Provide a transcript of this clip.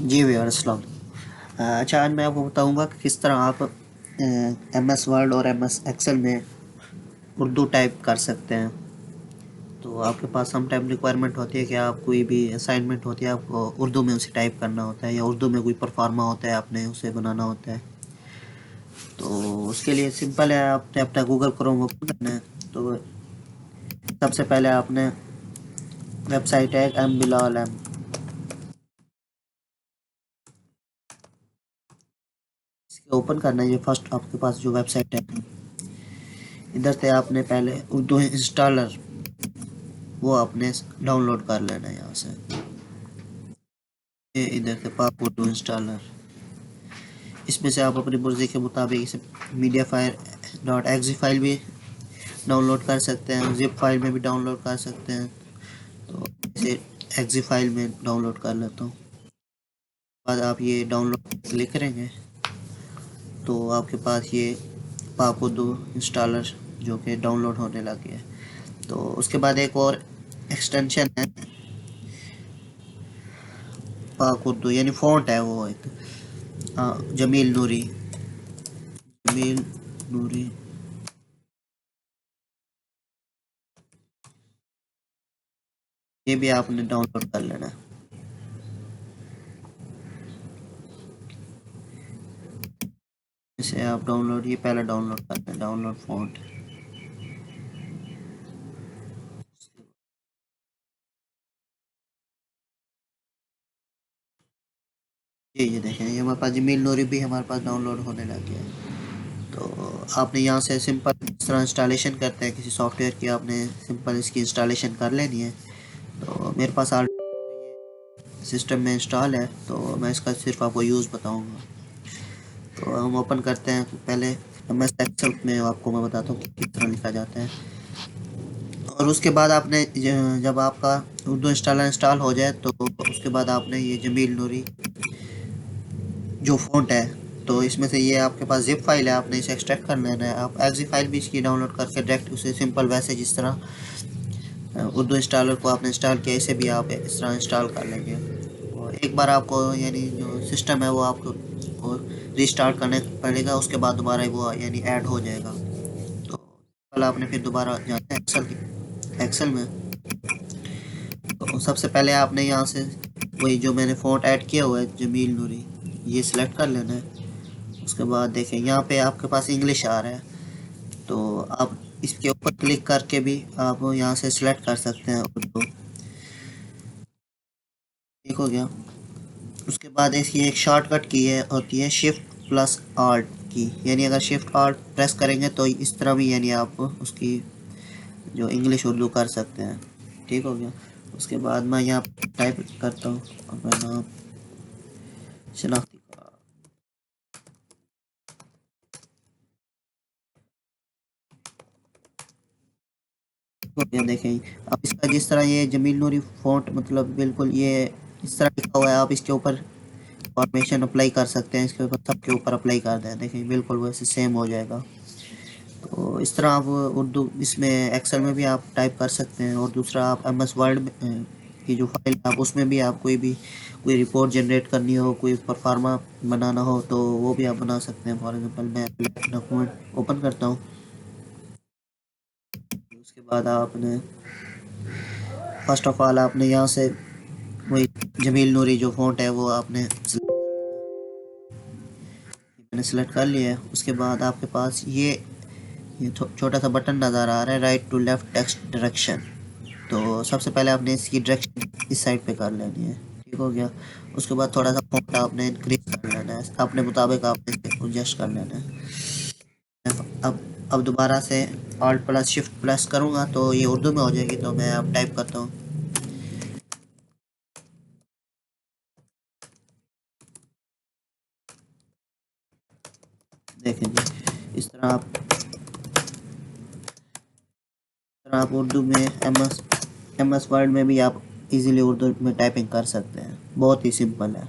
जी भैया अस्सलाम। अच्छा, आज मैं आपको बताऊंगा कि किस तरह आप एम एस वर्ड और एम एस एक्सेल में उर्दू टाइप कर सकते हैं। तो आपके पास सम टाइम रिक्वायरमेंट होती है कि आप कोई भी असाइनमेंट होती है आपको उर्दू में उसे टाइप करना होता है, या उर्दू में कोई परफार्मा होता है आपने उसे बनाना होता है। तो उसके लिए सिंपल है, आपने अपना गूगल क्रोम ओपन करना है। तो सबसे पहले आपने वेबसाइट है एम बिलाल एम, इसके ओपन करना है। ये फर्स्ट आपके पास जो वेबसाइट है, इधर से आपने पहले उर्दू इंस्टॉलर वो आपने डाउनलोड कर लेना है यहाँ से। ये इधर से पाक उर्दू इंस्टॉलर, इसमें से आप अपनी मर्ज़ी के मुताबिक इसे media fire dot exe file भी डाउनलोड कर सकते हैं, जिप फाइल में भी डाउनलोड कर सकते हैं। तो इसे एक्जी फाइल में डाउनलोड कर लेता हूँ। बाद आप ये डाउनलोड क्लिक करेंगे तो आपके पास ये पाक उर्दू इंस्टॉलर जो कि डाउनलोड होने लग गया है। तो उसके बाद एक और एक्सटेंशन है पाक उर्दू, यानी फ़ॉन्ट है वो एक, जमील नूरी, जमील नूरी। ये भी आपने डाउनलोड कर लेना है। इसे आप डाउनलोड, ये पहले डाउनलोड करते हैं, डाउनलोड फ़ॉन्ट। ये देखें, ये हमारे पास जमील नूरी भी हमारे पास डाउनलोड होने लग गया है। तो आपने यहाँ से सिंपल इस तरह इंस्टॉलेशन करते हैं किसी सॉफ्टवेयर की, आपने सिंपल इसकी इंस्टॉलेशन कर लेनी है। तो मेरे पास ऑलरेडी सिस्टम में इंस्टॉल है, तो मैं इसका सिर्फ आपको यूज़ बताऊँगा। तो हम ओपन करते हैं पहले एम एस एक्सेल में, आपको मैं बताता हूँ कि किस तरह लिखा जाता है। और उसके बाद आपने जब आपका उर्दू इंस्टॉलर इंस्टॉल हो जाए तो उसके बाद आपने ये जमील नूरी जो फ़ॉन्ट है, तो इसमें से ये आपके पास ज़िप फाइल है, आपने इसे एक्सट्रैक्ट कर लेना है। आप एक्जी फाइल भी इसकी डाउनलोड करके डायरेक्ट उसे सिंपल वैसे जिस तरह उर्दू इंस्टॉलर को आपने इंस्टॉल किया, इसे भी आप इस तरह इंस्टॉल कर लेंगे। और एक बार आपको यानी जो सिस्टम है वो आपको को रीस्टार्ट करने पड़ेगा, उसके बाद दोबारा वो यानी ऐड हो जाएगा। तो कल आपने फिर दोबारा जाना है एक्सेल में। तो सबसे पहले आपने यहाँ से वही जो मैंने फ़ॉन्ट ऐड किया हुआ है जमील नूरी, ये सिलेक्ट कर लेना है। उसके बाद देखें यहाँ पे आपके पास इंग्लिश आ रहा है, तो आप इसके ऊपर क्लिक करके भी आप यहाँ से सिलेक्ट कर सकते हैं उर्दू। ठीक हो गया। उसके बाद इसकी एक शॉर्टकट की है होती है शिफ्ट प्लस आल्ट की, यानी अगर शिफ्ट आल्ट प्रेस करेंगे तो इस तरह भी यानी आप उसकी जो इंग्लिश उर्दू कर सकते हैं। ठीक हो गया। उसके बाद मैं यहाँ टाइप करता हूँ अपना नाम, शनाख्ती कार्ड। हो गया, देखें अब इसका जिस तरह ये जमील नूरी फ़ॉन्ट मतलब बिल्कुल ये इस तरह लिखा हुआ है, आप इसके ऊपर फॉर्मेशन अप्लाई कर सकते हैं, इसके ऊपर सबके ऊपर अप्लाई कर दें, देखें बिल्कुल वैसे सेम हो जाएगा। तो इस तरह आप उर्दू इसमें एक्सेल में भी आप टाइप कर सकते हैं। और दूसरा आप एम एस वर्ड की जो फाइल है आप उसमें भी आप कोई रिपोर्ट जनरेट करनी हो, कोई परफार्मा बनाना हो तो वो भी आप बना सकते हैं। फॉर एग्जांपल मैं डॉक्यूमेंट ओपन करता हूँ। उसके बाद आपने फर्स्ट ऑफ ऑल आपने यहाँ से वही जमील नूरी जो फ़ॉन्ट है वो आपने मैंने सेलेक्ट कर लिया है। उसके बाद आपके पास ये छोटा सा बटन नज़र आ रहा है, right to left text direction. तो सबसे पहले आपने इसकी डायरेक्शन इस साइड पे कर लेनी है। ठीक हो गया। उसके बाद थोड़ा सा फॉन्ट आपने इंक्रीज कर लेना है, अपने मुताबिक आपने एडजस्ट कर लेना है। अब दोबारा से ऑल्ट प्लस शिफ्ट प्लस करूँगा तो ये उर्दू में हो जाएगी। तो मैं अब टाइप करता हूँ, देखें जी इस तरह आप उर्दू में एम एस वर्ड में भी आप इजीली उर्दू में टाइपिंग कर सकते हैं। बहुत ही सिंपल है।